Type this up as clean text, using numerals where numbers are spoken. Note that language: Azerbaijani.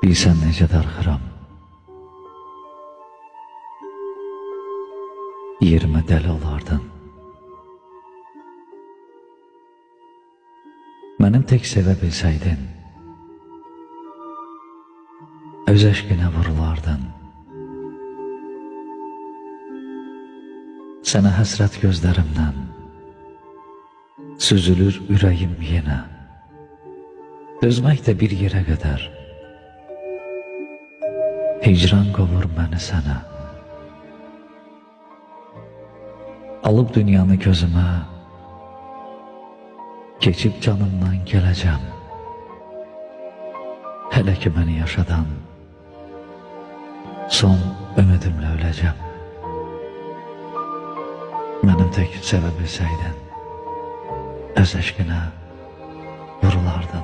Bilsən necə darxıram, yerimə dəli olardın. Mənim tək sevə bilsəydin, öz əşqinə vurulardın. Sənə həsrət gözlərimdən süzülür ürəyim yenə. Dözmək də bir yerə qədər, hicran qovur məni sənə. Alıb dünyanı gözümə, keçib canımdan gələcəm. Hələ ki məni yaşadan, son ümidimlə öləcəm. Mənim tək sevə bilsəydin, öz əşqinə vurulardın.